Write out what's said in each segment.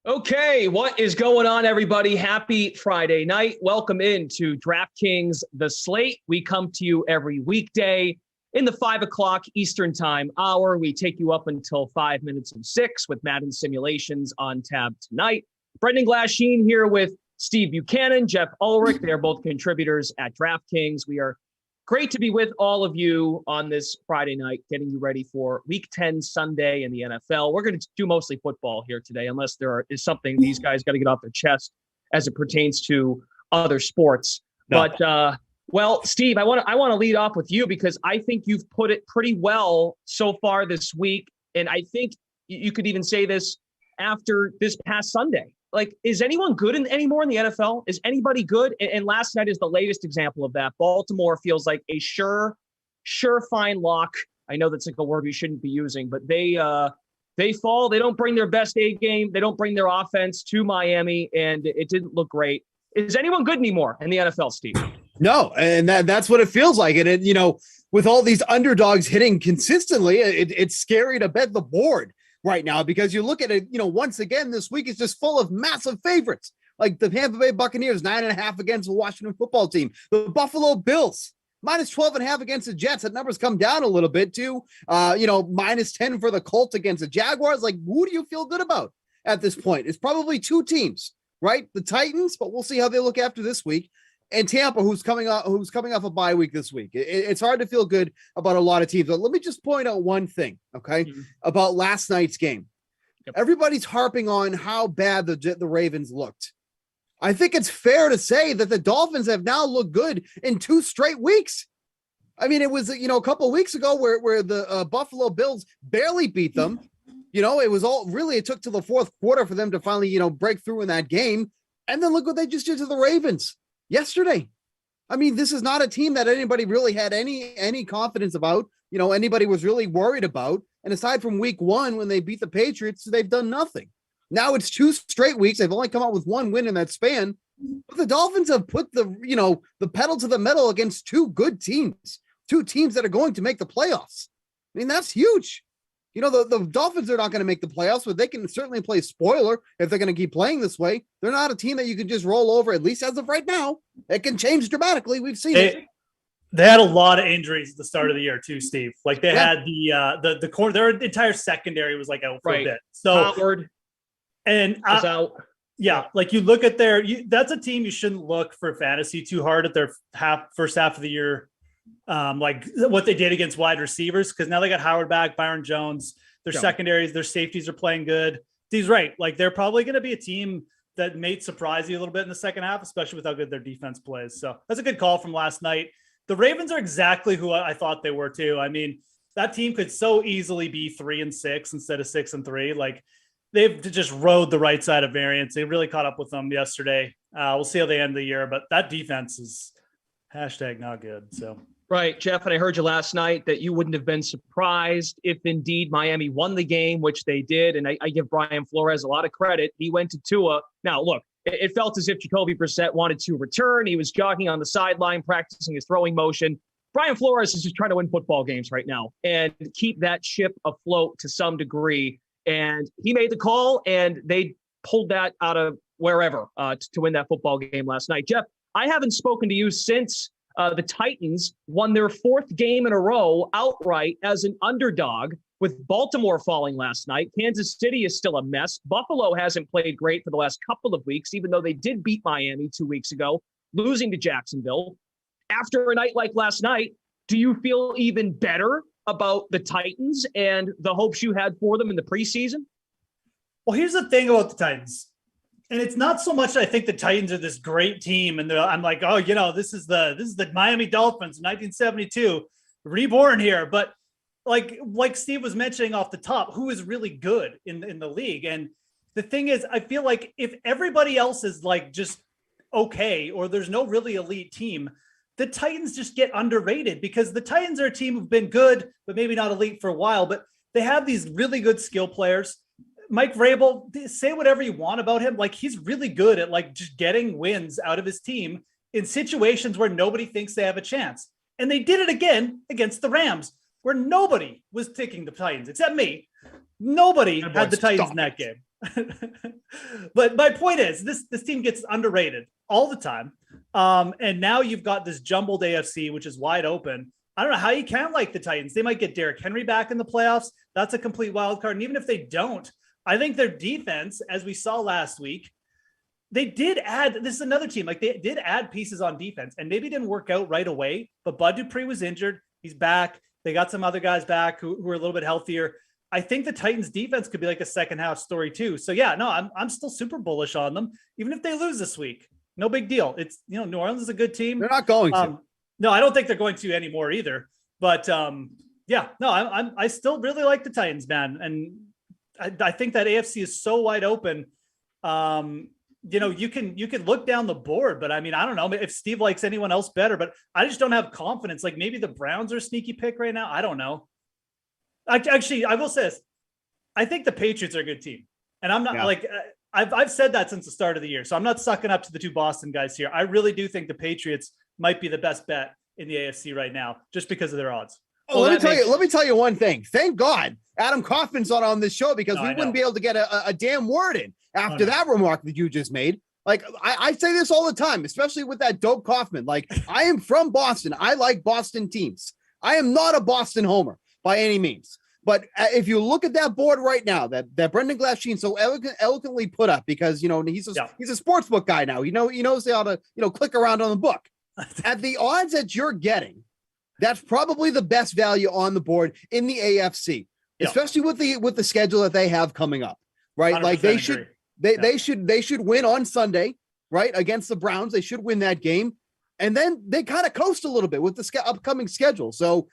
Okay, what is going on, everybody? Happy Friday night. Welcome into DraftKings, the Slate. We come to you every weekday in the 5 o'clock Eastern Time hour. We take you up until 5 minutes of 6 with Madden Simulations on tap tonight. Brendan Glahseen here with Steve Buchanan, Geoff Ulrich. They're both contributors at DraftKings. We are great to be with all of you on this Friday night, getting you ready for Week 10 Sunday in the NFL. We're going to do mostly football here today, unless is something these guys got to get off their chest as it pertains to other sports. No. But, well, Steve, I want to lead off with you because I think you've put it pretty well so far this week. And I think you could even say this after this past Sunday. Like, is anyone good anymore in the NFL? Is anybody good? And last night is the latest example of that. Baltimore feels like a surefine lock. I know that's like a word we shouldn't be using, but they fall. They don't bring their best A game. They don't bring their offense to Miami, and it didn't look great. Is anyone good anymore in the NFL, Steve? No, and that's what it feels like. And with all these underdogs hitting consistently, it's scary to bet the board right now, because you look at it, once again, this week is just full of massive favorites, like the Tampa Bay Buccaneers, 9.5 against the Washington football team, the Buffalo Bills, minus 12.5 against the Jets. That number's come down a little bit too. Minus 10 for the Colts against the Jaguars. Like, who do you feel good about at this point? It's probably two teams, right? The Titans, but we'll see how they look after this week. And Tampa, who's coming off a bye week this week. It's hard to feel good about a lot of teams. But let me just point out one thing, okay, about last night's game. Yep. Everybody's harping on how bad the Ravens looked. I think it's fair to say that the Dolphins have now looked good in 2 straight weeks. I mean, it was, a couple of weeks ago where the Buffalo Bills barely beat them. It took to the fourth quarter for them to finally, break through in that game. And then look what they just did to the Ravens yesterday. I mean, this is not a team that anybody really had any confidence about, anybody was really worried about. And aside from week 1, when they beat the Patriots, they've done nothing. Now it's 2 straight weeks. They've only come out with 1 win in that span. But the Dolphins have put the pedal to the metal against 2 good teams, 2 teams that are going to make the playoffs. I mean, that's huge. The Dolphins are not going to make the playoffs, but they can certainly play spoiler if they're going to keep playing this way. They're not a team that you can just roll over, at least as of right now. It can change dramatically. We've seen it. They had a lot of injuries at the start of the year too, Steve. Like they had the core, their entire secondary was like out for a bit. So Howard and was out. Yeah, like you look at that's a team you shouldn't look for fantasy too hard at their first half of the year. Like what they did against wide receivers, because now they got Howard back, Byron Jones, their secondaries, their safeties are playing good. Steve's right. Like they're probably going to be a team that may surprise you a little bit in the second half, especially with how good their defense plays. So that's a good call from last night. The Ravens are exactly who I thought they were too. I mean, that team could so easily be 3-6 instead of 6-3. Like they've just rode the right side of variance. They really caught up with them yesterday. We'll see how they end the year, but that defense is #not good. So. Right, Geoff, and I heard you last night that you wouldn't have been surprised if indeed Miami won the game, which they did. And I give Brian Flores a lot of credit. He went to Tua. Now, look, it felt as if Jacoby Brissett wanted to return. He was jogging on the sideline, practicing his throwing motion. Brian Flores is just trying to win football games right now and keep that ship afloat to some degree. And he made the call, and they pulled that out of wherever to win that football game last night. Geoff, I haven't spoken to you since the Titans won their 4th game in a row outright as an underdog, with Baltimore falling last night. Kansas City is still a mess. Buffalo hasn't played great for the last couple of weeks, even though they did beat Miami 2 weeks ago, losing to Jacksonville. After a night like last night, do you feel even better about the Titans and the hopes you had for them in the preseason? Well, here's the thing about the Titans. And it's not so much I think the Titans are this great team, and I'm like, oh, this is the Miami Dolphins, 1972, reborn here. But like Steve was mentioning off the top, who is really good in the league. And the thing is, I feel like if everybody else is like just okay, or there's no really elite team, the Titans just get underrated, because the Titans are a team who've been good, but maybe not elite for a while. But they have these really good skill players. Mike Vrabel, say whatever you want about him. Like, he's really good at like just getting wins out of his team in situations where nobody thinks they have a chance. And they did it again against the Rams, where nobody was picking the Titans except me. Nobody had the Titans in that game. But my point is, this team gets underrated all the time. And now you've got this jumbled AFC, which is wide open. I don't know how you can like the Titans. They might get Derrick Henry back in the playoffs. That's a complete wild card. And even if they don't, I think their defense, as we saw last week, they did add, this is another team, like they did add pieces on defense and maybe didn't work out right away, but Bud Dupree was injured. He's back. They got some other guys back who are a little bit healthier. I think the Titans defense could be like a second half story too. So yeah, no, I'm still super bullish on them. Even if they lose this week, no big deal. It's, New Orleans is a good team. They're not going to. No, I don't think they're going to anymore either. But yeah, no, I still really like the Titans, man. And I think that AFC is so wide open. You can look down the board, but I mean, I don't know if Steve likes anyone else better, but I just don't have confidence. Like maybe the Browns are a sneaky pick right now. I don't know. Actually, I will say this. I think the Patriots are a good team. And I'm not I've said that since the start of the year. So I'm not sucking up to the two Boston guys here. I really do think the Patriots might be the best bet in the AFC right now, just because of their odds. Let me tell you one thing. Thank God Adam Kaufman's not on this show, because we wouldn't be able to get a damn word in after that remark that you just made. Like I say this all the time, especially with that dope Kaufman. Like I am from Boston. I like Boston teams. I am not a Boston homer by any means. But if you look at that board right now, that Brendan Glahseen so eloquently put up, because he's a sports book guy now. He knows how to click around on the book. At the odds that you're getting, that's probably the best value on the board in the AFC, especially with the schedule that they have coming up. Right, like they should win on Sunday, right, against the Browns. They should win that game. And then they kind of coast a little bit with the upcoming schedule. So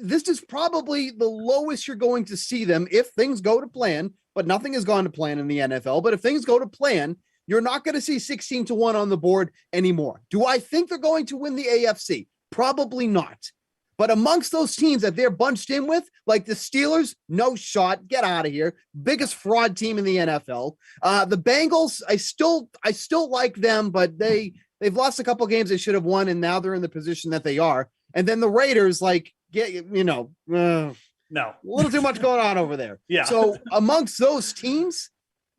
this is probably the lowest you're going to see them if things go to plan, but nothing has gone to plan in the NFL. But if things go to plan, you're not going to see 16-1 on the board anymore. Do I think they're going to win the AFC? Probably not. But amongst those teams that they're bunched in with, like the Steelers, no shot, get out of here. Biggest fraud team in the NFL. The Bengals, I still like them, but they've lost a couple games they should have won, and now they're in the position that they are. And then the Raiders, no, a little too much going on over there. Yeah. So amongst those teams,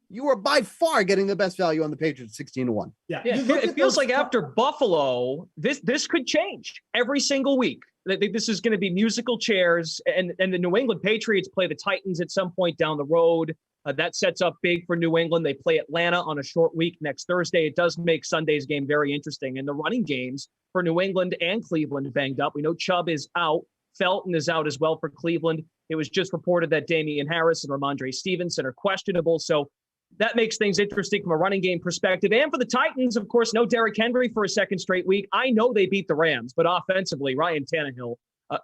you are by far getting the best value on the Patriots, 16-1. Yeah. It feels like after Buffalo, this could change every single week. This is going to be musical chairs, and the New England Patriots play the Titans at some point down the road. That sets up big for New England. They play Atlanta on a short week next Thursday. It does make Sunday's game very interesting. And the running games for New England and Cleveland banged up. We know Chubb is out. Felton is out as well for Cleveland. It was just reported that Damian Harris and Ramondre Stevenson are questionable. So that makes things interesting from a running game perspective. And for the Titans, of course, no Derrick Henry for a second straight week. I know they beat the Rams, but offensively, Ryan Tannehill,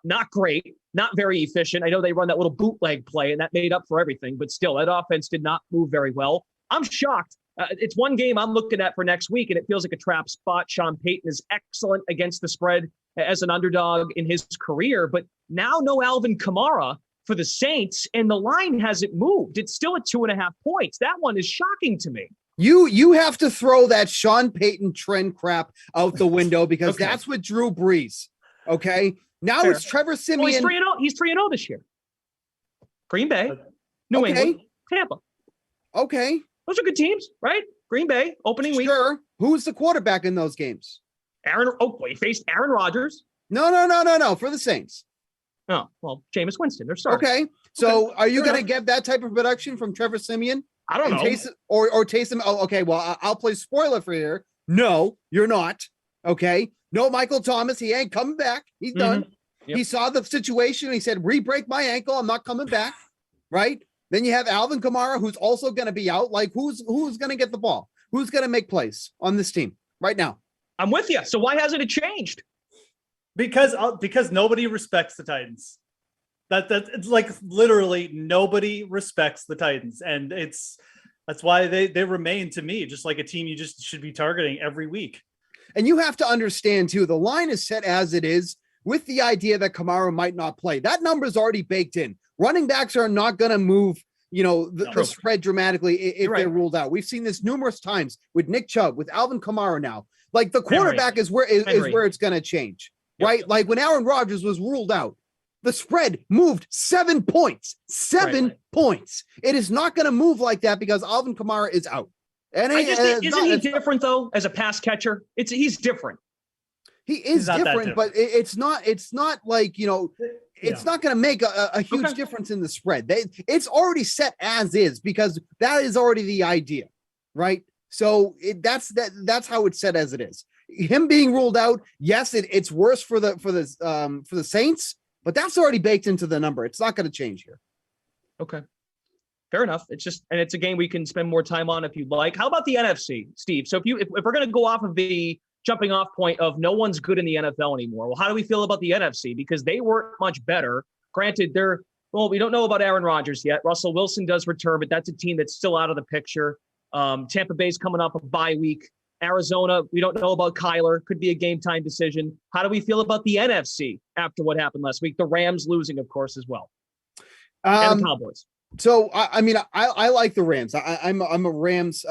not great, not very efficient. I know they run that little bootleg play, and that made up for everything. But still, that offense did not move very well. I'm shocked. It's one game I'm looking at for next week, and it feels like a trap spot. Sean Payton is excellent against the spread as an underdog in his career. But now no Alvin Kamara for the Saints, and the line hasn't moved. It's still at 2.5 points. That one is shocking to me. You have to throw that Sean Payton trend crap out the window, because that's what Drew Brees. Okay. Now it's Trevor Siemian. Well, he's 3-0 this year. Green Bay, New England, Tampa. Okay. Those are good teams, right? Green Bay, opening week. Sure. Who's the quarterback in those games? He faced Aaron Rodgers. No. For the Saints. Oh, well, Jameis Winston, they're starting. Okay. So are you going to get that type of production from Trevor Siemian? I don't know. Taysom. Oh, okay. Well, I'll play spoiler for here. No, you're not. Okay. No, Michael Thomas. He ain't coming back. He's done. Yep. He saw the situation. He said, re-break my ankle. I'm not coming back. Right. Then you have Alvin Kamara, who's also going to be out. Like, who's going to get the ball? Who's going to make plays on this team right now? I'm with you. So why hasn't it changed? Because nobody respects the Titans. It's like literally nobody respects the Titans, and that's why they remain, to me, just like a team you just should be targeting every week. And you have to understand too, the line is set as it is with the idea that Kamara might not play. That number is already baked in. Running backs are not going to move, the spread dramatically if they're ruled out. We've seen this numerous times with Nick Chubb, with Alvin Kamara now. Like the quarterback is where it's going to change. Right? Like when Aaron Rodgers was ruled out, The spread moved 7 points. 7 points. It is not going to move like that because Alvin Kamara is out. And isn't he different though as a pass catcher? He's different. He is different, but it's not like, it's not going to make a huge difference in the spread. It's already set as is because that is already the idea, right? So that's how it's set as it is. Him being ruled out, yes, it's worse for the Saints, but that's already baked into the number. It's not going to change here. Okay. Fair enough. It's a game we can spend more time on if you'd like. How about the NFC, Steve? So if we're going to go off of the jumping off point of no one's good in the NFL anymore, well, how do we feel about the NFC? Because they weren't much better. Granted, we don't know about Aaron Rodgers yet. Russell Wilson does return, but that's a team that's still out of the picture. Tampa Bay's coming up a bye week. Arizona, we don't know about Kyler. Could be a game time decision. How do we feel about the NFC after what happened last week? The Rams losing, of course, as well. And the Cowboys. So, I like the Rams. I'm a Rams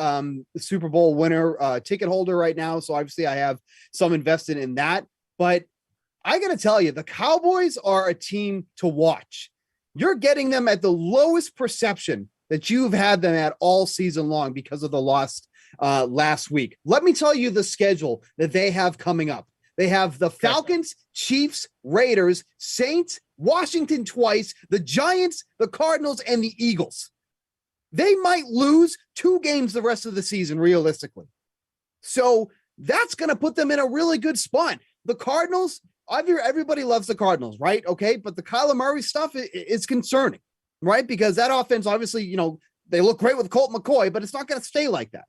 Super Bowl winner ticket holder right now. So obviously I have some invested in that. But I got to tell you, the Cowboys are a team to watch. You're getting them at the lowest perception that you've had them at all season long because of the loss last week. Let me tell you the schedule that they have coming up. They have the Falcons, Chiefs, Raiders, Saints, Washington twice, the Giants, the Cardinals, and the Eagles. They might lose 2 games the rest of the season, realistically. So that's going to put them in a really good spot. The Cardinals, everybody loves the Cardinals, right? Okay, but the Kyler Murray stuff is concerning, right? Because that offense, obviously, they look great with Colt McCoy, but it's not going to stay like that.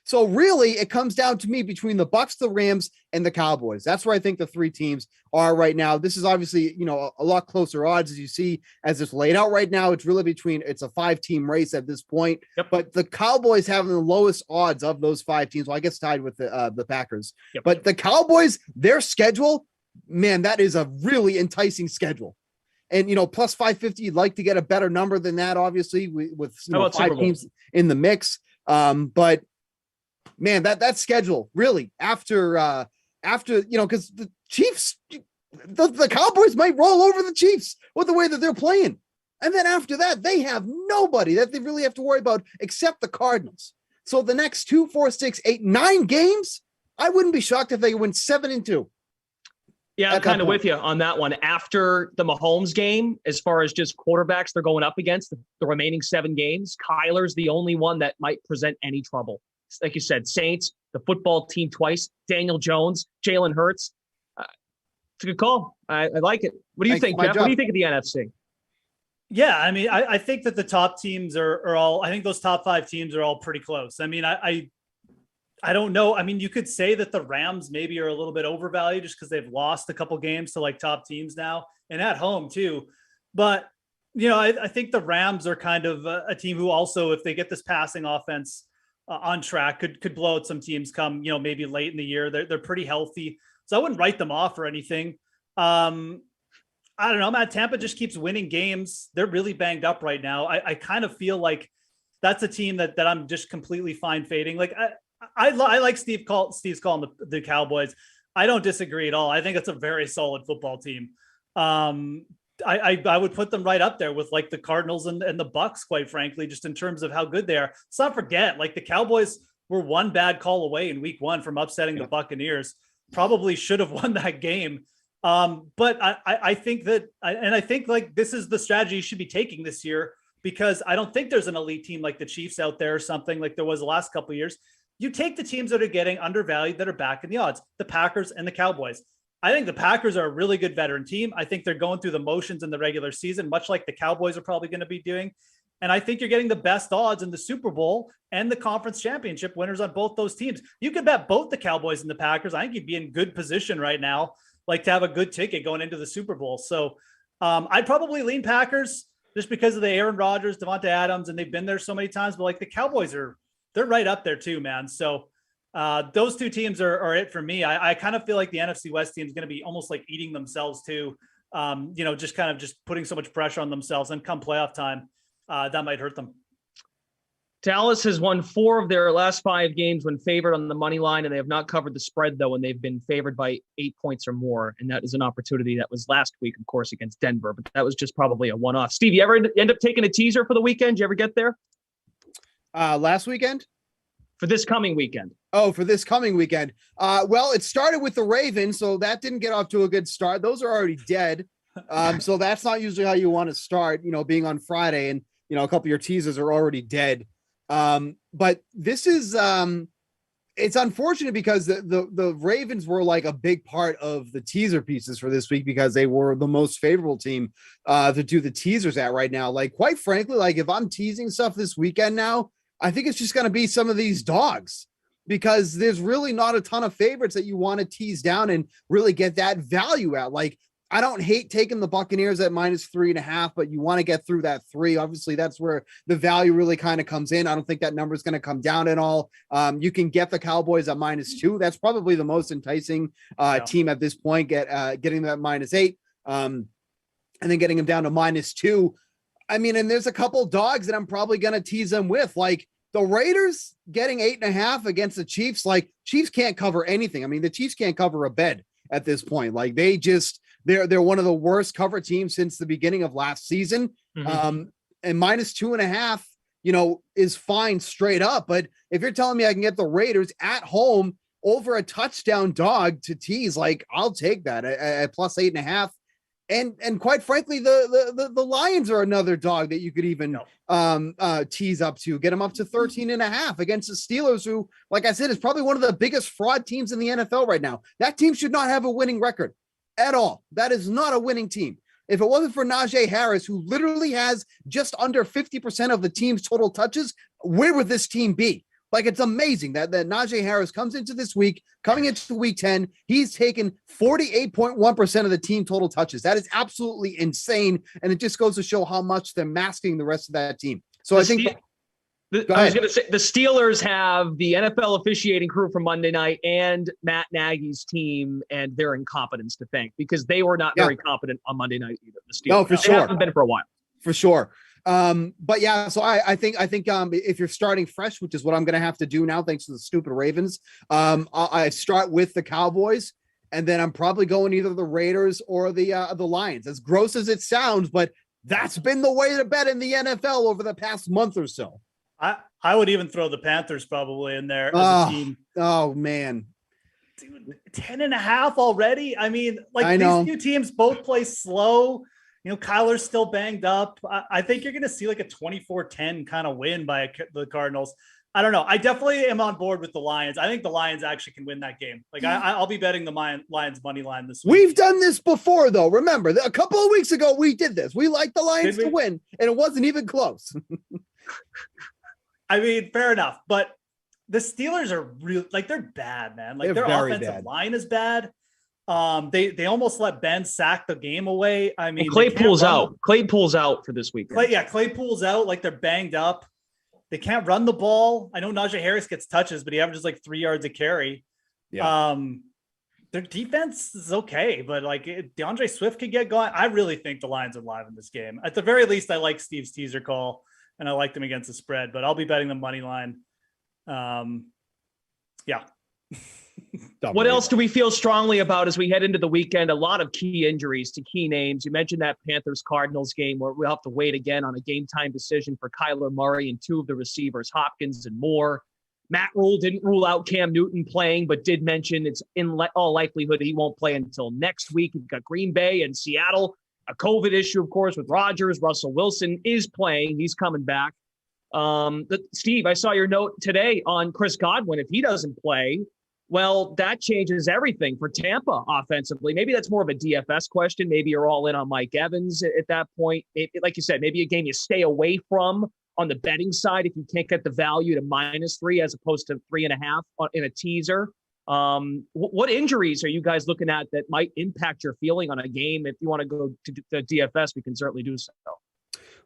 So really, it comes down to me between the Bucs, the Rams, and the Cowboys. That's where I think the 3 teams are right now. This is obviously, a lot closer odds as you see as it's laid out right now. It's really it's a 5-team race at this point. Yep. But the Cowboys having the lowest odds of those 5 teams. Well, I guess tied with the Packers. Yep. But the Cowboys, their schedule, man, that is a really enticing schedule. And, plus 550, you'd like to get a better number than that, obviously, with 5 teams in the mix. But man, that schedule really after because the Chiefs, the Cowboys might roll over the Chiefs with the way that they're playing. And then after that, they have nobody that they really have to worry about except the Cardinals. So the next 2, 4, 6, 8, 9 games, I wouldn't be shocked if they went 7-2. Yeah, I'm kind of with you on that one. After the Mahomes game, as far as just quarterbacks they're going up against, the remaining 7 games, Kyler's the only one that might present any trouble. Like you said, Saints, the football team twice, Daniel Jones, Jalen Hurts. It's a good call. I like it. What do you think, Geoff? What do you think of the NFC? Yeah, I think that the top teams are all, I think those top 5 teams are all pretty close. I don't know. You could say that the Rams maybe are a little bit overvalued just because they've lost a couple games to like top teams now and at home too. But, I think the Rams are kind of a team who also, if they get this passing offense on track, could blow out some teams come, maybe late in the year. They're pretty healthy. So I wouldn't write them off or anything. I don't know, Matt. Tampa just keeps winning games. They're really banged up right now. I kind of feel like that's a team that I'm just completely fine fading. Like I like Steve's calling the Cowboys. I don't disagree at all. I think it's a very solid football team. I would put them right up there with like the Cardinals and the Bucs, quite frankly, just in terms of how good they are. Let's not forget, like the Cowboys were one bad call away in week 1 from upsetting the Buccaneers. Probably should have won that game. But I think that, I think like this is the strategy you should be taking this year, because I don't think there's an elite team like the Chiefs out there or something like there was the last couple of years. You take the teams that are getting undervalued, that are back in the odds, the Packers and the Cowboys. I think the Packers are a really good veteran team. I think they're going through the motions in the regular season, much like the Cowboys are probably going to be doing. And I think you're getting the best odds in the Super Bowl and the conference championship winners on both those teams. You could bet both the Cowboys and the Packers. I think you'd be in good position right now, like to have a good ticket going into the Super Bowl. So I'd probably lean Packers just because of the Aaron Rodgers, Davante Adams, and they've been there so many times. But like the Cowboys they're right up there too, man. So those 2 teams are it for me. I kind of feel like the NFC West team is going to be almost like eating themselves too. Just putting so much pressure on themselves, and come playoff time, that might hurt them. Dallas has won 4 of their last 5 games when favored on the money line, and they have not covered the spread, though, when they've been favored by 8 points or more. And that is an opportunity that was last week, of course, against Denver, but that was just probably a one-off. Steve, you ever end up taking a teaser for the weekend? Did you ever get there? Last weekend? For this coming weekend. Oh, for this coming weekend. Well, it started with the Ravens, so that didn't get off to a good start. Those are already dead. So that's not usually how you want to start, being on Friday, and, a couple of your teasers are already dead. But this is it's unfortunate because the Ravens were like a big part of the teaser pieces for this week because they were the most favorable team to do the teasers at right now. Like, quite frankly, like if I'm teasing stuff this weekend now, I think it's just going to be some of these dogs because there's really not a ton of favorites that you want to tease down and really get that value out. Like, I don't hate taking the Buccaneers at -3.5, but you want to get through that 3. Obviously, that's where the value really kind of comes in. I don't think that number is going to come down at all. You can get the Cowboys at -2. That's probably the most enticing team at this point, getting them at -8, and then getting them down to -2. I mean, and there's a couple dogs that I'm probably going to tease them with, like the Raiders getting 8.5 against the Chiefs. Like, Chiefs can't cover anything. I mean, the Chiefs can't cover a bed at this point. Like, they're one of the worst cover teams since the beginning of last season. Mm-hmm. And -2.5, is fine straight up. But if you're telling me I can get the Raiders at home over a touchdown dog to tease, like, I'll take that at +8.5. And quite frankly, the Lions are another dog that you could even tease up to, get them up to 13.5 against the Steelers, who, like I said, is probably one of the biggest fraud teams in the NFL right now. That team should not have a winning record at all. That is not a winning team. If it wasn't for Najee Harris, who literally has just under 50% of the team's total touches, where would this team be? Like, it's amazing that Najee Harris coming into week 10, he's taken 48.1% of the team total touches. That is absolutely insane. And it just goes to show how much they're masking the rest of that team. So I was going to say the Steelers have the NFL officiating crew from Monday night and Matt Nagy's team and their incompetence to thank, because they were not very competent on Monday night either. The Steelers. No, for sure. They haven't been for a while. For sure. But yeah, so I think if you're starting fresh, which is what I'm going to have to do now, thanks to the stupid Ravens, I start with the Cowboys, and then I'm probably going either the Raiders or the Lions. As gross as it sounds, but that's been the way to bet in the NFL over the past month or so. I would even throw the Panthers probably in there as a team. Oh man. Dude, 10.5 already. I mean, like, these two teams both play slow. Kyler's still banged up. I think you're going to see like a 24-10 kind of win by the Cardinals. I don't know. I definitely am on board with the Lions. I think the Lions actually can win that game. Like, I'll be betting the Lions money line this week. We've done this before, though. Remember, a couple of weeks ago, we did this. We liked the Lions to win, and it wasn't even close. I mean, fair enough. But the Steelers are real, like, they're bad, man. Like, their offensive line is bad. They almost let Ben sack the game away. I mean, Claypool's out. Claypool's out for this week. Claypool's out. Like, they're banged up. They can't run the ball. I know Najee Harris gets touches, but he averages like 3 yards a carry. Yeah. Their defense is okay, but like, DeAndre Swift could get going. I really think the Lions are live in this game. At the very least, I like Steve's teaser call, and I like them against the spread, but I'll be betting the money line. Yeah. What else do we feel strongly about as we head into the weekend? A lot of key injuries to key names. You mentioned that Panthers-Cardinals game where we'll have to wait again on a game-time decision for Kyler Murray and 2 of the receivers, Hopkins and Moore. Matt Rule didn't rule out Cam Newton playing, but did mention it's in all likelihood he won't play until next week. We've got Green Bay and Seattle. A COVID issue, of course, with Rodgers. Russell Wilson is playing. He's coming back. Steve, I saw your note today on Chris Godwin. If he doesn't play, well, that changes everything for Tampa offensively. Maybe that's more of a DFS question. Maybe you're all in on Mike Evans at that point. Like you said, maybe a game you stay away from on the betting side if you can't get the value to -3 as opposed to 3.5 in a teaser. What injuries are you guys looking at that might impact your feeling on a game? If you want to go to the DFS, we can certainly do so.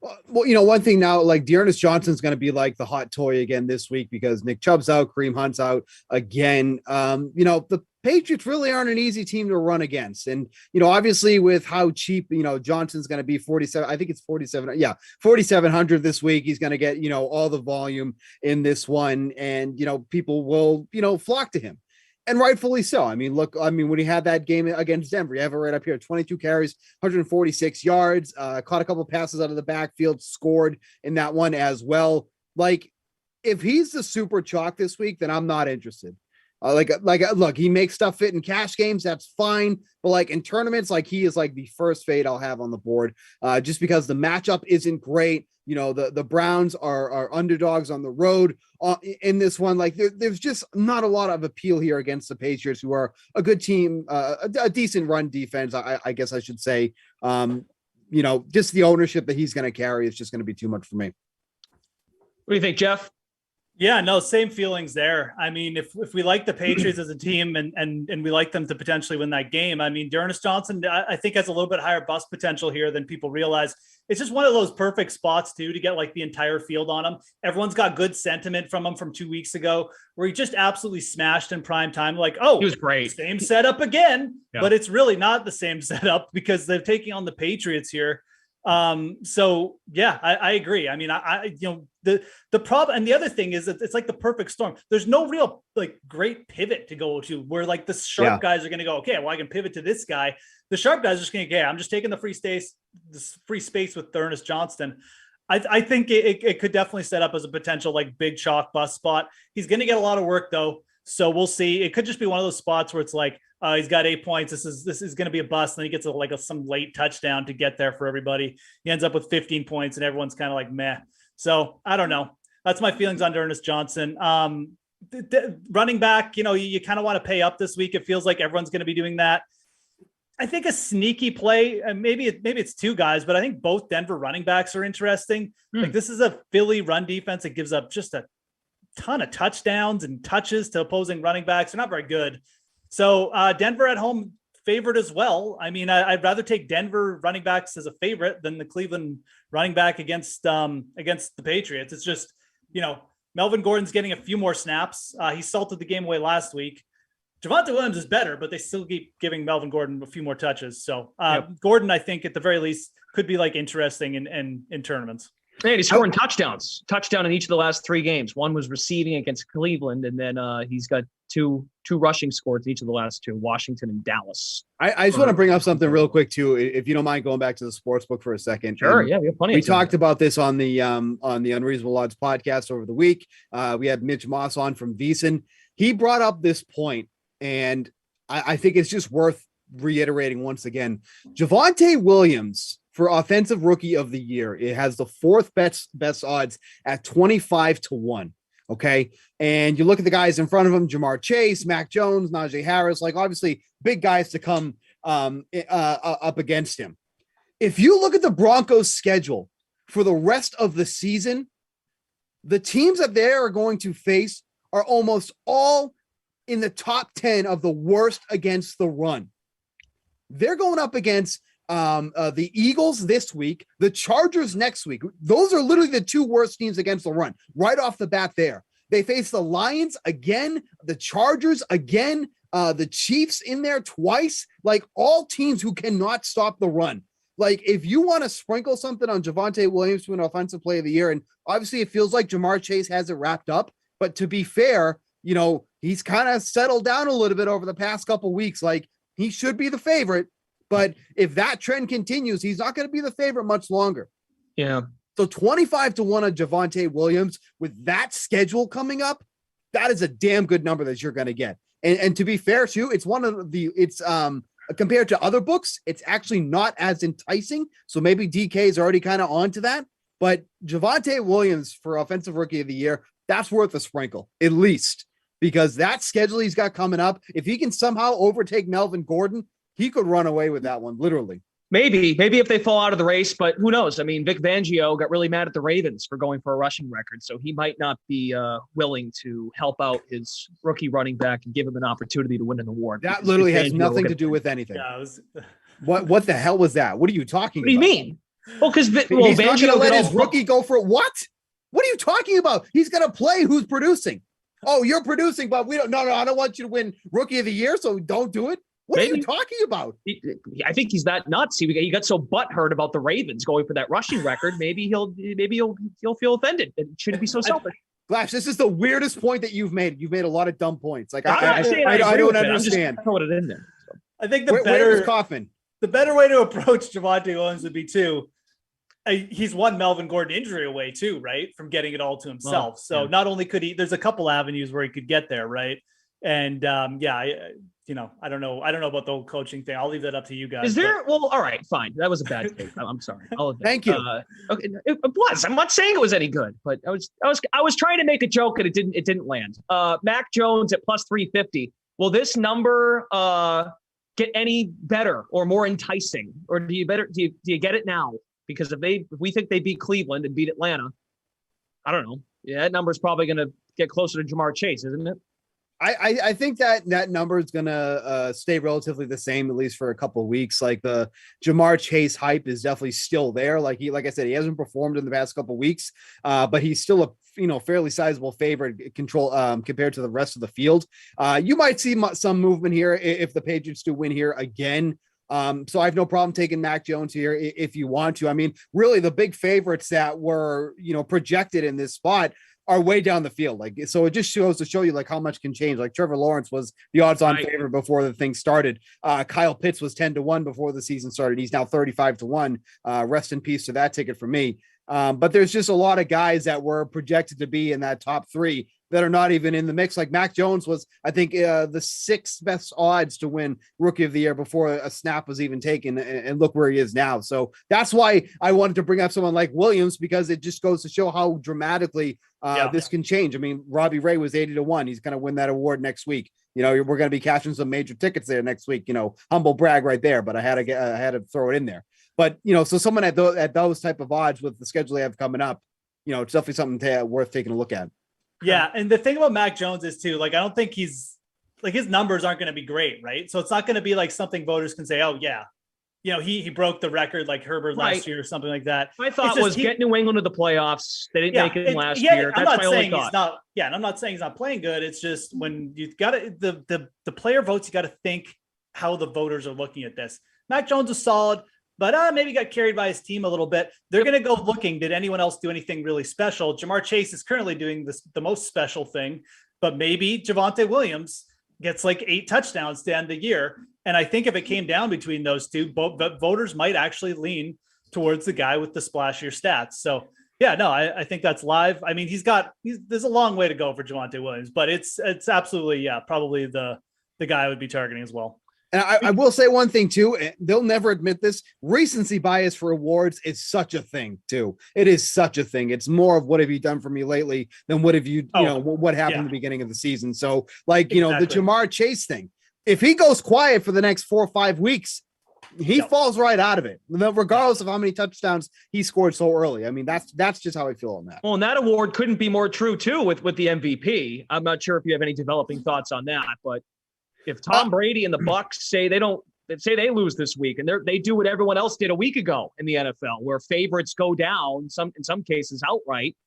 Well, one thing now, like Dearness Johnson's going to be like the hot toy again this week because Nick Chubb's out, Kareem Hunt's out again. The Patriots really aren't an easy team to run against. And, obviously with how cheap, Johnson's going to be 47, I think it's 47. Yeah. 4,700 this week. He's going to get, all the volume in this one and, people will, flock to him. And rightfully so. When he had that game against Denver, you have it right up here, 22 carries, 146 yards, caught a couple passes out of the backfield, scored in that one as well. Like, if he's the super chalk this week, then I'm not interested. Look, he makes stuff fit in cash games. That's fine. But like in tournaments, like he is like the first fade I'll have on the board just because the matchup isn't great. The Browns are underdogs on the road in this one. Like there's just not a lot of appeal here against the Patriots, who are a good team, a decent run defense, I guess I should say. Just the ownership that he's going to carry is just going to be too much for me. What do you think, Geoff? Yeah, no, same feelings there. I mean, if we like the Patriots as a team and we like them to potentially win that game, Dearness Johnson, I think has a little bit higher bust potential here than people realize. It's just one of those perfect spots too, to get like the entire field on him. Everyone's got good sentiment from him from 2 weeks ago, where he just absolutely smashed in prime time. Like, oh, he was great. Same setup again, yeah. But it's really not the same setup because they're taking on the Patriots here. So yeah, I agree. The problem, and the other thing is that it's like the perfect storm. There's no real like great pivot to go to where like the sharp guys are going to go, okay, well, I can pivot to this guy. The sharp guys are just going to, I'm just taking the free space with Dearness Johnston. I think it could definitely set up as a potential like big chalk bust spot. He's going to get a lot of work though. So we'll see. It could just be one of those spots where it's like, he's got 8 points. This is going to be a bust. And then he gets some late touchdown to get there for everybody. He ends up with 15 points and everyone's kind of like, meh. So I don't know. That's my feelings on Dearness Johnson. Running back, you kind of want to pay up this week. It feels like everyone's going to be doing that. I think a sneaky play, and maybe it's two guys, but I think both Denver running backs are interesting. Like this is a Philly run defense that gives up just a ton of touchdowns and touches to opposing running backs. They're not very good. So Denver at home favored as well. I'd rather take Denver running backs as a favorite than the Cleveland running back against the Patriots. It's just, Melvin Gordon's getting a few more snaps. He salted the game away last week. Javonte Williams is better, but they still keep giving Melvin Gordon a few more touches. So Gordon, I think at the very least could be like interesting in tournaments. And he's scoring touchdowns. Touchdown in each of the last 3 games. One was receiving against Cleveland, and then he's got two rushing scores each of the last 2, Washington and Dallas. I just want to bring up something real quick too, if you don't mind going back to the sports book for a second. Sure, yeah, we have plenty. We talked about this on the Unreasonable Odds podcast over the week. We had Mitch Moss on from VSiN. He brought up this point, and I think it's just worth reiterating once again. Javonte Williams for Offensive Rookie of the Year, it has the 4th best odds at 25-1. Okay. And you look at the guys in front of him, Jamar Chase, Mac Jones, Najee Harris, like obviously big guys to come up against him. If you look at the Broncos schedule for the rest of the season, the teams that they are going to face are almost all in the top 10 of the worst against the run. They're going up against the Eagles this week, the Chargers next week. Those are literally the 2 worst teams against the run right off the bat there. They face the Lions again, the Chargers again, the Chiefs in there twice, like all teams who cannot stop the run. Like if you want to sprinkle something on Javonte Williams to an offensive play of the year, and obviously it feels like Jamar Chase has it wrapped up, but to be fair, he's kind of settled down a little bit over the past couple weeks. Like he should be the favorite. But if that trend continues, he's not going to be the favorite much longer. Yeah. So 25-1 on Javonte Williams with that schedule coming up, that is a damn good number that you're going to get. And to be fair too, it's compared to other books, it's actually not as enticing. So maybe DK is already kind of onto that. But Javonte Williams for Offensive Rookie of the Year, that's worth a sprinkle, at least. Because that schedule he's got coming up, if he can somehow overtake Melvin Gordon, he could run away with that one, literally. Maybe if they fall out of the race, but who knows? Vic Fangio got really mad at the Ravens for going for a rushing record, so he might not be willing to help out his rookie running back and give him an opportunity to win an award. That literally has nothing to do with anything. Yeah, What the hell was that? What are you talking about? What do you mean? Well, because He's not going to let his rookie go for what? What are you talking about? He's going to play who's producing. Oh, you're producing, but we don't. No, I don't want you to win Rookie of the Year, so don't do it. What are you talking about? I think he's that nuts. He got so butthurt about the Ravens going for that rushing record. Maybe he'll feel offended. It shouldn't be so selfish. Glass, this is the weirdest point that you've made. You've made a lot of dumb points. Like I don't understand. I'm just throwing it in there. So. I think the better way to approach Javonte Williams would be he's one Melvin Gordon injury away too, right? From getting it all to himself. Not only could he, there's a couple avenues where he could get there, right? And I don't know about the whole coaching thing. I'll leave that up to you guys. Is there? Well, all right, fine. That was a bad take. I'm sorry. Thank you. Okay, it was. I'm not saying it was any good, but I was trying to make a joke and it didn't land. Mac Jones at plus 350. Will this number get any better or more enticing, or do you get it now? Because if we think they beat Cleveland and beat Atlanta, I don't know. Yeah, that number is probably going to get closer to Jamar Chase, isn't it? I think that number is going to stay relatively the same, at least for a couple of weeks. Like the Jamar Chase hype is definitely still there. Like I said, he hasn't performed in the past couple of weeks, but he's still a fairly sizable favorite compared to the rest of the field. You might see some movement here if the Patriots do win here again. So I have no problem taking Mac Jones here if you want to. I mean, really the big favorites that were, projected in this spot are way down the field. Like, so it just goes to show you like how much can change. Like Trevor Lawrence was the odds on favorite before the thing started. Kyle Pitts was 10-1 before the season started. He's now 35-1. Rest in peace to that ticket for me. But there's just a lot of guys that were projected to be in that top three that are not even in the mix. Like Mac Jones was, I think, the sixth best odds to win Rookie of the Year before a snap was even taken, and look where he is now. So that's why I wanted to bring up someone like Williams, because it just goes to show how dramatically this can change. I mean, Robbie Ray was 80-1. He's going to win that award next week. We're going to be cashing some major tickets there next week. Humble brag right there, but I had to throw it in there. But so someone at those type of odds with the schedule they have coming up, it's definitely something worth taking a look at. Yeah, and the thing about Mac Jones is too, like I don't think he's like his numbers aren't going to be great, right? So it's not going to be like something voters can say, oh yeah, he broke the record like Herbert last year or something like that. My thought was get New England to the playoffs. They didn't make it last year. That's my only thought. And I'm not saying he's not playing good. It's just when you've got the player votes, you got to think how the voters are looking at this. Mac Jones is solid, but maybe got carried by his team a little bit. They're going to go looking. Did anyone else do anything really special? Jamar Chase is currently doing the most special thing, but maybe Javonte Williams gets like 8 touchdowns to end the year. And I think if it came down between those two, voters might actually lean towards the guy with the splashier stats. So yeah, no, I think that's live. I mean, there's a long way to go for Javonte Williams, but it's absolutely, probably the guy I would be targeting as well. And I will say one thing too, they'll never admit this. Recency bias for awards is such a thing too. It is such a thing. It's more of what have you done for me lately than what have you, what happened at the beginning of the season. So like, the Jamar Chase thing, if he goes quiet for the next 4 or 5 weeks, he falls right out of it, regardless of how many touchdowns he scored so early. I mean, that's just how I feel on that. Well, and that award couldn't be more true too with the MVP. I'm not sure if you have any developing thoughts on that, but if Tom Brady and the Bucs say they lose this week and they do what everyone else did a week ago in the NFL, where favorites go down, in some cases outright,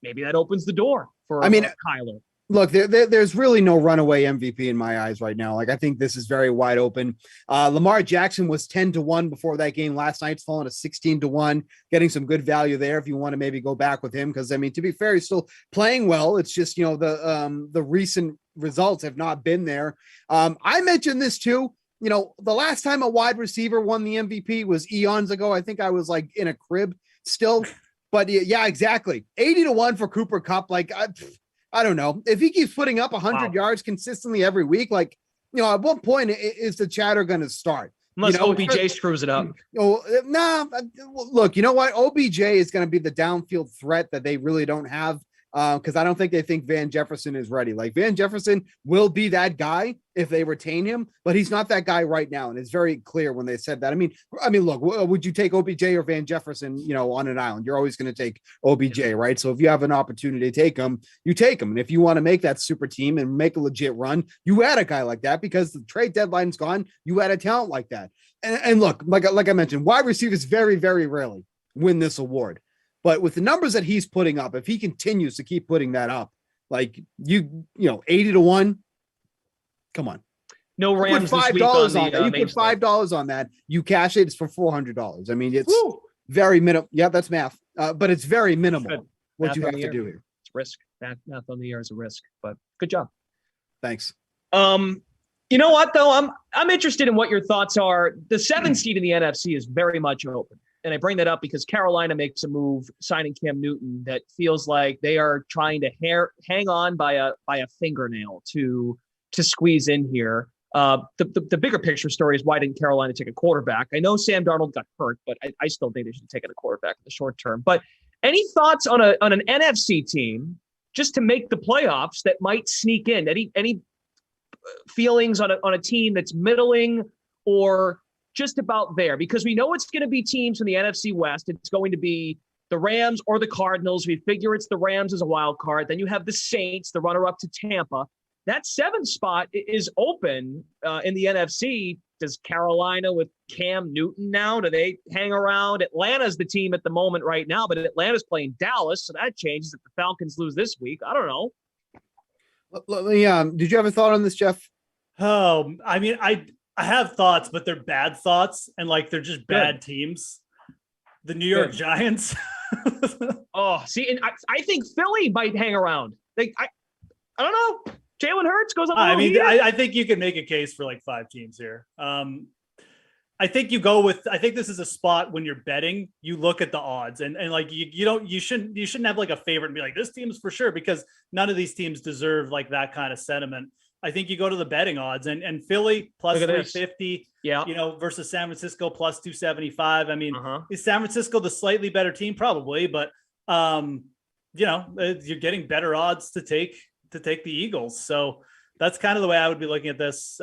maybe that opens the door for Kyler. Look, there's really no runaway MVP in my eyes right now. Like I think this is very wide open. Lamar Jackson was 10-1 before that game last night. It's fallen to 16-1, getting some good value there if you want to maybe go back with him. Because I mean, to be fair, he's still playing well. It's just the recent results have not been there. I mentioned this too. The last time a wide receiver won the MVP was eons ago. I think I was like in a crib still, but yeah, exactly. 80-1 for Cooper Kupp. Like I don't know if he keeps putting up 100 yards consistently every week. Like, at what point is the chatter going to start? Unless OBJ screws it up. Look, you know what? OBJ is going to be the downfield threat that they really don't have because I don't think they think Van Jefferson is ready. Like Van Jefferson will be that guy if they retain him, but he's not that guy right now. And it's very clear when they said that. I mean, look, would you take OBJ or Van Jefferson, on an island? You're always going to take OBJ, right? So if you have an opportunity to take him, you take him. And if you want to make that super team and make a legit run, you add a guy like that because the trade deadline's gone. You add a talent like that. And look, like I mentioned, wide receivers very, very rarely win this award. But with the numbers that he's putting up, if he continues to keep putting that up, like 80-1, come on. No Rams. You put $5 on that. You put $5 on that. You cash it. It's for $400. I mean, it's very minimal. Yeah, that's math. But it's very minimal what you have to do here. It's risk. Math on the year is a risk. But good job. Thanks. You know what though? I'm interested in what your thoughts are. The 7th seed in the NFC is very much open. And I bring that up because Carolina makes a move signing Cam Newton that feels like they are trying to hang on by a fingernail to squeeze in here. The bigger picture story is why didn't Carolina take a quarterback? I know Sam Darnold got hurt, but I still think they should have taken a quarterback in the short term. But any thoughts on an NFC team just to make the playoffs that might sneak in? Any feelings on a team that's middling or just about there? Because we know it's going to be teams from the NFC West. It's going to be the Rams or the Cardinals. We figure it's the Rams as a wild card. Then you have the Saints, the runner-up to Tampa. That 7th spot is open in the NFC. Does Carolina with Cam Newton now? Do they hang around? Atlanta's the team at the moment right now, but Atlanta's playing Dallas, so that changes if the Falcons lose this week. I don't know. Let me, did you have a thought on this, Geoff? Oh, I mean, I have thoughts, but they're bad thoughts, and they're just bad teams. The New York Giants. See, and I think Philly might hang around. I don't know. Jalen Hurts goes up. I think you can make a case for 5 teams here. I think you go with. I think this is a spot when you're betting. You look at the odds, and you shouldn't have a favorite and be like this team's for sure, because none of these teams deserve that kind of sentiment. I think you go to the betting odds and Philly plus 350, versus San Francisco plus 275. I mean, is San Francisco the slightly better team? Probably, but you're getting better odds to take the Eagles. So that's kind of the way I would be looking at this.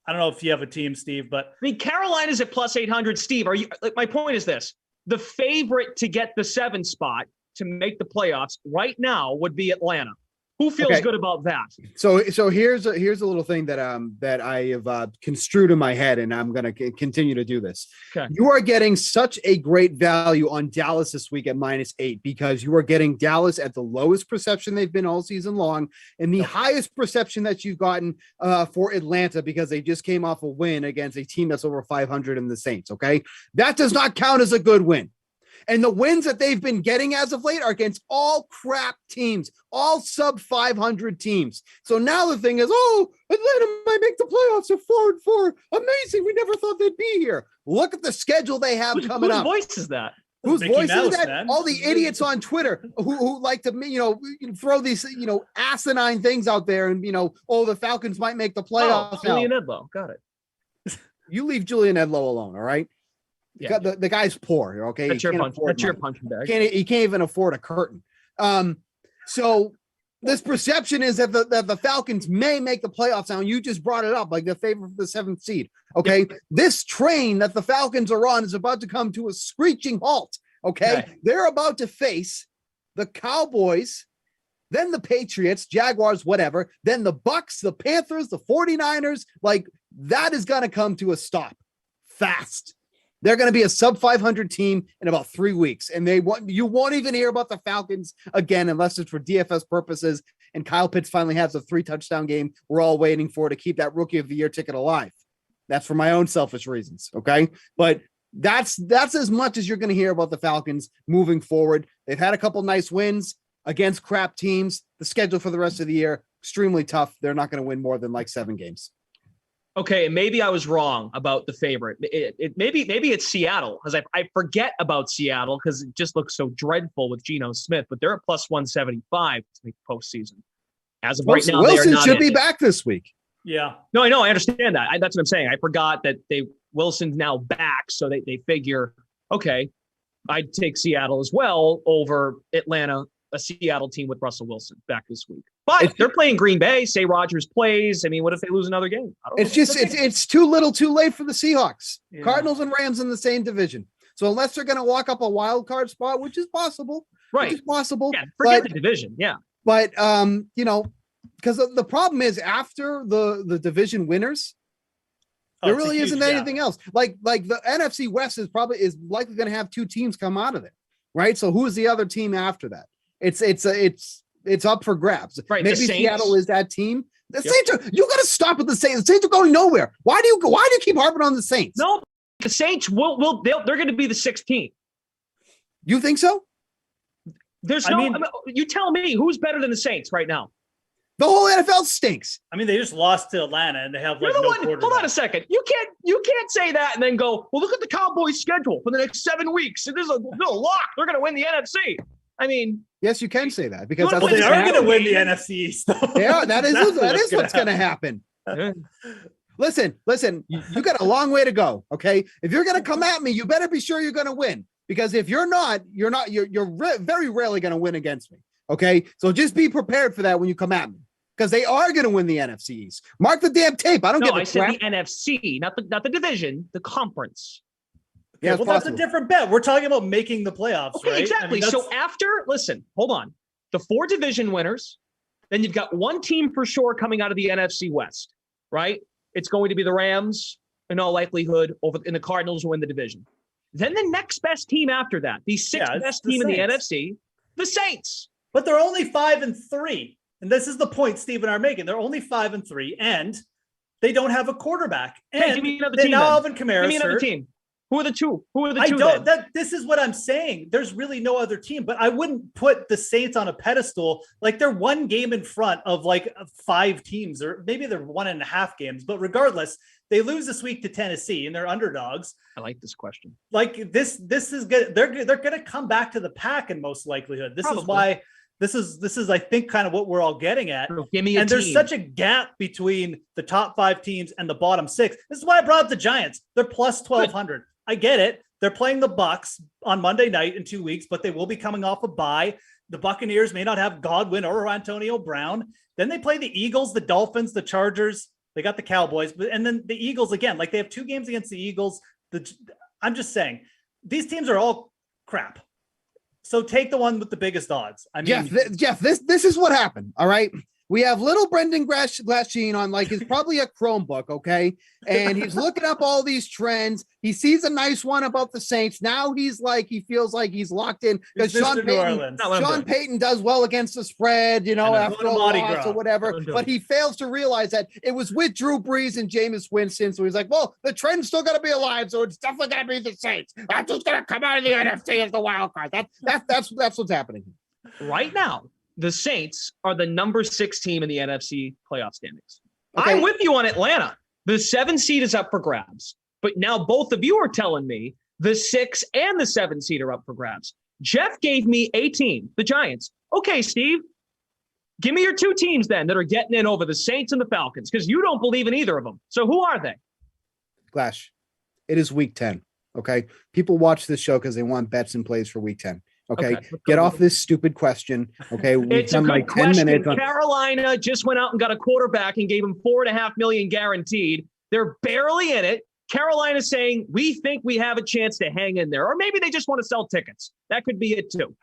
I don't know if you have a team, Steve, but I mean, Carolina's at plus 800. Steve, are you my point is this: the favorite to get the 7 spot to make the playoffs right now would be Atlanta. Who feels good about that? So here's a little thing that I have construed in my head, and I'm going to continue to do this. Okay. You are getting such a great value on Dallas this week at -8 because you are getting Dallas at the lowest perception they've been all season long, and the highest perception that you've gotten for Atlanta because they just came off a win against a team that's over 500 in the Saints. Okay, that does not count as a good win. And the wins that they've been getting as of late are against all crap teams, all sub 500 teams. So now the thing is, Atlanta might make the playoffs at 4-4. Amazing. We never thought they'd be here. Look at the schedule they have coming up. Whose voice is that? Whose voice is that? Man. All the idiots on Twitter who like to, throw these, asinine things out there and, the Falcons might make the playoffs. Julian Edlow. Got it. You leave Julian Edlow alone. All right. Yeah, the guy's poor. Okay, that's your punching bag. He can't even afford a curtain. So this perception is that the Falcons may make the playoffs. Now you just brought it up, the favorite for the 7th seed. Okay, this train that the Falcons are on is about to come to a screeching halt. Okay, they're about to face the Cowboys, then the Patriots, Jaguars, whatever, then the Bucks, the Panthers, the 49ers. That is going to come to a stop fast. They're going to be a sub 500 team in about 3 weeks. And you won't even hear about the Falcons again, unless it's for DFS purposes. And Kyle Pitts finally has a 3-touchdown game we're all waiting for to keep that Rookie of the Year ticket alive. That's for my own selfish reasons. Okay. But that's as much as you're going to hear about the Falcons moving forward. They've had a couple nice wins against crap teams. The schedule for the rest of the year, extremely tough. They're not going to win more than 7 games. Okay, and maybe I was wrong about the favorite. Maybe it's Seattle, because I forget about Seattle because it just looks so dreadful with Geno Smith. But they're at plus 175 to make the postseason. As of right now, Wilson should be back this week. Yeah. No, I know. I understand that. That's what I'm saying. I forgot that Wilson's now back, so they figure, okay, I'd take Seattle as well over Atlanta a Seattle team with Russell Wilson back this week. But they're playing Green Bay. Say Rodgers plays. I mean, what if they lose another game? I don't know. It's too little too late for the Seahawks. Yeah. Cardinals and Rams in the same division. So unless they're going to walk up a wild card spot, which is possible, right? Which is possible. Yeah, forget the division. Yeah. But, because the problem is after the division winners, there really isn't anything else. Like the NFC West is likely going to have two teams come out of it, right? So who is the other team after that? It's up for grabs. Right. Maybe Seattle is that team. The Saints you got to stop with the Saints. The Saints are going nowhere. Why do you keep harping on the Saints? No, the Saints they're going to be the 16th. You think so? You tell me who's better than the Saints right now. The whole NFL stinks. I mean, they just lost to Atlanta and they have Hold on a second. You can't say that and then go, well, look at the Cowboys' schedule for the next 7 weeks. It is a lock. They're going to win the NFC. I mean, yes, you can say that because they are going to win the NFC East. Yeah, that is what's going to happen. Listen, you got a long way to go. Okay, if you're going to come at me, you better be sure you're going to win. Because if you're very rarely going to win against me. Okay, so just be prepared for that when you come at me, because they are going to win the NFC East. Mark the damn tape. I said the NFC, not the division, the conference. Okay, yeah, well, that's a different bet. We're talking about making the playoffs, okay, right? Exactly. So hold on. The 4 division winners, then you've got one team for sure coming out of the NFC West, right? It's going to be the Rams, in all likelihood, and the Cardinals will win the division. Then the next best team after that, the sixth best team in the NFC, the Saints. But they're only 5-3. And this is the point Steve and I are making. They're only 5-3, and they don't have a quarterback. And give me another they team. Now Alvin Kamara. Give me another team. Who are the two? This is what I'm saying. There's really no other team, but I wouldn't put the Saints on a pedestal. Like they're one game in front of like 5 teams, or maybe they're 1.5 games. But regardless, they lose this week to Tennessee and they're underdogs. I like this question. Like this is good. They're going to come back to the pack in most likelihood. This is why this is I think kind of what we're all getting at. Give me a team. There's such a gap between the top 5 teams and the bottom 6. This is why I brought up the Giants. They're plus 1,200. I get it. They're playing the Bucs on Monday night in 2 weeks, but they will be coming off a bye. The Buccaneers may not have Godwin or Antonio Brown. Then they play the Eagles, the Dolphins, the Chargers. They got the Cowboys, and then the Eagles again. Like they have 2 games against the Eagles. I'm just saying, these teams are all crap. So take the one with the biggest odds. I mean, Geoff, this is what happened. All right. We have little Brendan Glahseen on like he's probably a Chromebook, okay? And he's looking up all these trends. He sees a nice one about the Saints. Now he feels like he's locked in because Sean Payton does well against the spread, after a loss or whatever. But he fails to realize that it was with Drew Brees and Jameis Winston. So he's like, well, the trend's still going to be alive, so it's definitely going to be the Saints. I'm just going to come out of the NFC as the wild card. That's what's happening right now. The Saints are the number 6 team in the NFC playoff standings. Okay. I'm with you on Atlanta. The 7 seed is up for grabs. But now both of you are telling me the 6 and the 7 seed are up for grabs. Geoff gave me a team, the Giants. Okay, Steve, give me your 2 teams then that are getting in over the Saints and the Falcons, because you don't believe in either of them. So who are they? Glash, it is week 10. Okay. People watch this show because they want bets and plays for week 10. Okay. Get off this stupid question. Okay. It's a good question. Carolina just went out and got a quarterback and gave him $4.5 million guaranteed. They're barely in it. Carolina's saying, we think we have a chance to hang in there. Or maybe they just want to sell tickets. That could be it too.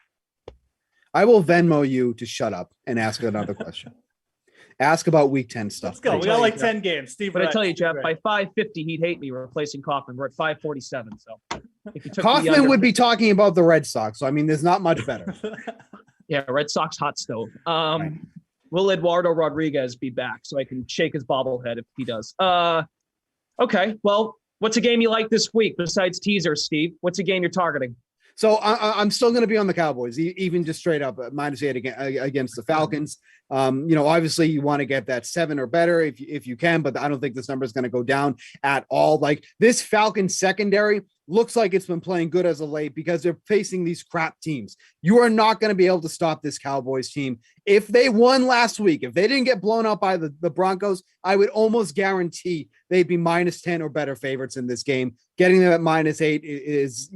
I will Venmo you to shut up and ask another question. Ask about week 10 stuff. Let's go. We got like 10 games. Steve, but I tell you, Geoff, by 5:50, he'd hate me replacing Kaufman. We're at 5:47. So Kaufman would be talking about the Red Sox. So, I mean, there's not much better. Yeah, Red Sox hot stove. Will Eduardo Rodriguez be back so I can shake his bobblehead if he does? Okay. Well, what's a game you like this week besides teasers, Steve? What's a game you're targeting? So I'm still going to be on the Cowboys, even just straight up -8 against the Falcons. Obviously you want to get that 7 or better if you can, but I don't think this number is going to go down at all. Like this Falcons secondary looks like it's been playing good as of late because they're facing these crap teams. You are not going to be able to stop this Cowboys team. If they won last week, if they didn't get blown up by the Broncos, I would almost guarantee they'd be -10 or better favorites in this game. Getting them at -8 is,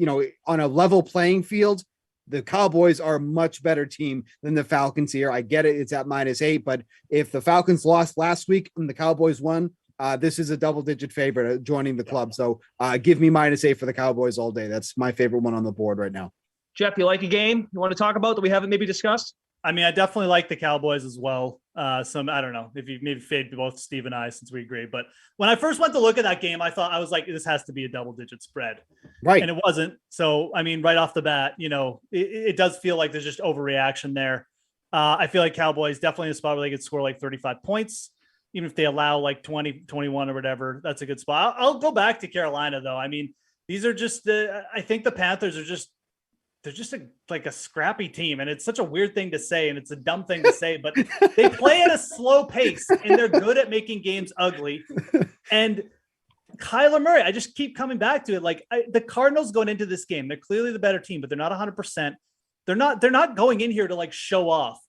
on a level playing field, the Cowboys are a much better team than the Falcons here. I get it. It's at -8, but if the Falcons lost last week and the Cowboys won, this is a double-digit favorite joining the club. So give me -8 for the Cowboys all day. That's my favorite one on the board right now. Geoff, you like a game you want to talk about that we haven't maybe discussed? I mean, I definitely like the Cowboys as well. I don't know if you maybe fade both Steve and I since we agree. But when I first went to look at that game, I was like, this has to be a double-digit spread. Right. And it wasn't. So, I mean, right off the bat, it does feel like there's just overreaction there. I feel like Cowboys definitely in a spot where they could score like 35 points. Even if they allow like 20, 21 or whatever, that's a good spot. I'll go back to Carolina, though. I mean, these are just I think the Panthers are just like a scrappy team. And it's such a weird thing to say. And it's a dumb thing to say, but they play at a slow pace and they're good at making games ugly. And Kyler Murray, I just keep coming back to it. Like the Cardinals going into this game, they're clearly the better team, but they're not 100%. They're not going in here to like show off.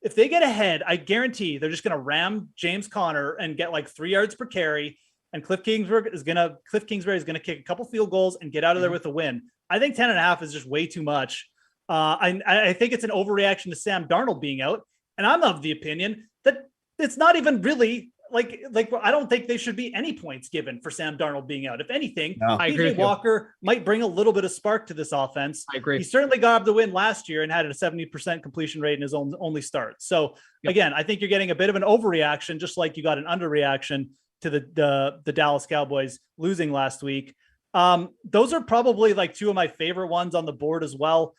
If they get ahead, I guarantee they're just going to ram James Conner and get like 3 yards per carry. And Cliff Kingsbury is going to kick a couple field goals and get out of there with a win. I think 10.5 is just way too much. I think it's an overreaction to Sam Darnold being out. And I'm of the opinion that it's not even really like I don't think they should be any points given for Sam Darnold being out. If anything, PJ Walker might bring a little bit of spark to this offense. I agree. He certainly got the win last year and had a 70% completion rate in his only start. So again, I think you're getting a bit of an overreaction, just like you got an underreaction to the Dallas Cowboys losing last week. Those are probably like two of my favorite ones on the board as well.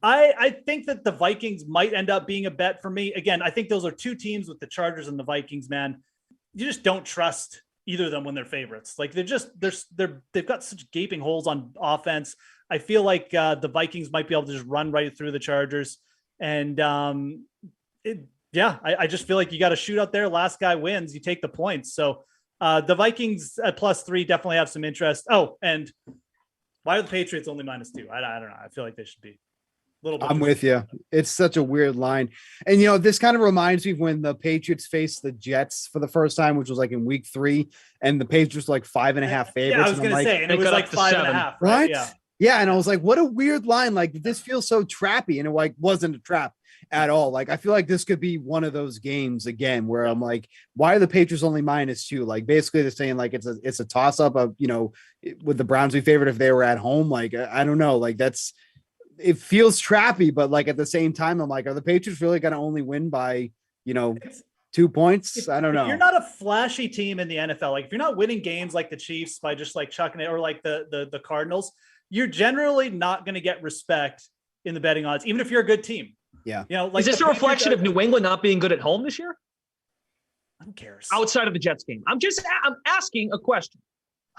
I think that the Vikings might end up being a bet for me. Again, I think those are two teams with the Chargers and the Vikings, man. You just don't trust either of them when they're favorites. Like they've got such gaping holes on offense. I feel like the Vikings might be able to just run right through the Chargers. And I just feel like you got to shoot out there. Last guy wins. You take the points. So the Vikings at +3 definitely have some interest. Oh, and why are the Patriots only -2? I don't know. I feel like they should be. I'm with you. It's such a weird line. And, this kind of reminds me of when the Patriots faced the Jets for the first time, which was like in week 3, and the Patriots were like 5.5 favorites. Yeah, I was going to say, and it was like 5.5. Right? Yeah. And I was like, what a weird line. Like, this feels so trappy. And it like wasn't a trap at all. Like, I feel like this could be one of those games again where I'm like, why are the Patriots only -2? Like, basically they're saying like it's a toss up of, would the Browns be favored if they were at home? Like, I don't know. Like, it feels trappy, but like at the same time, I'm like, are the Patriots really going to only win by, 2 points? I don't know. If you're not a flashy team in the NFL, like if you're not winning games like the Chiefs by just like chucking it, or like the Cardinals, you're generally not going to get respect in the betting odds, even if you're a good team. Yeah. Like, is this a reflection of New England not being good at home this year? Who cares? Outside of the Jets game. I'm asking a question.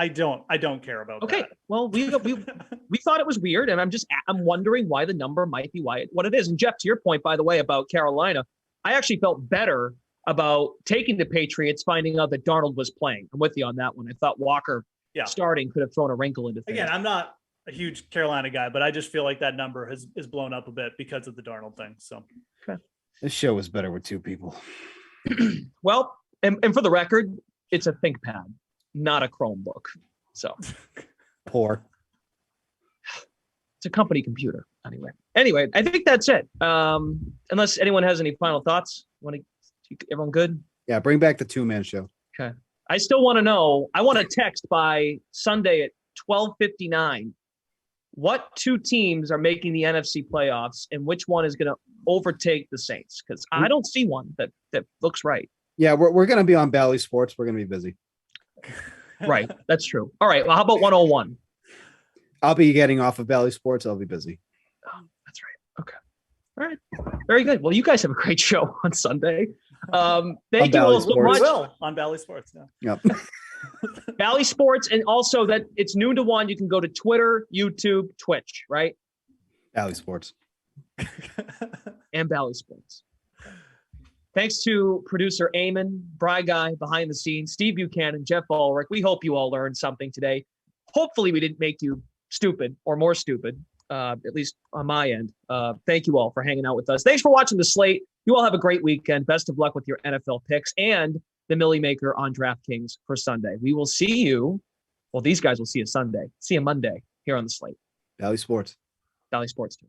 I don't care about okay. that. Well, we thought it was weird, and I'm wondering why the number might be what it is. And Geoff, to your point, by the way, about Carolina, I actually felt better about taking the Patriots, finding out that Darnold was playing. I'm with you on that one. I thought Walker starting could have thrown a wrinkle into things. Again, I'm not a huge Carolina guy, but I just feel like that number is blown up a bit because of the Darnold thing. So this show is better with two people. Well, and for the record, it's a ThinkPad, not a Chromebook. So poor. It's a company computer. Anyway, I think that's it. Unless anyone has any final thoughts. Everyone good? Yeah, bring back the two-man show. Okay. I still want to know. I want to text by Sunday at 12:59. What two teams are making the NFC playoffs, and which one is going to overtake the Saints? Because I don't see one that looks right. Yeah, we're going to be on Bally Sports. We're going to be busy. Right. That's true. All right. Well, how about 101? I'll be getting off of Bally Sports. I'll be busy. Oh, that's right. Okay. All right. Very good. Well, you guys have a great show on Sunday. Thank you all so much. On Bally Sports. Yeah. Yep. Bally Sports, and also that it's noon to 1. You can go to Twitter, YouTube, Twitch, right? Bally Sports. And Bally Sports. Thanks to producer Eamon, Bry Guy behind the scenes, Steve Buchanan, Geoff Ulrich. We hope you all learned something today. Hopefully we didn't make you stupid or more stupid, at least on my end. Thank you all for hanging out with us. Thanks for watching the Slate. You all have a great weekend. Best of luck with your NFL picks and the Millie Maker on DraftKings for Sunday. We will see you. Well, these guys will see you Sunday. See you Monday here on the Slate. Bally Sports. Bally Sports too.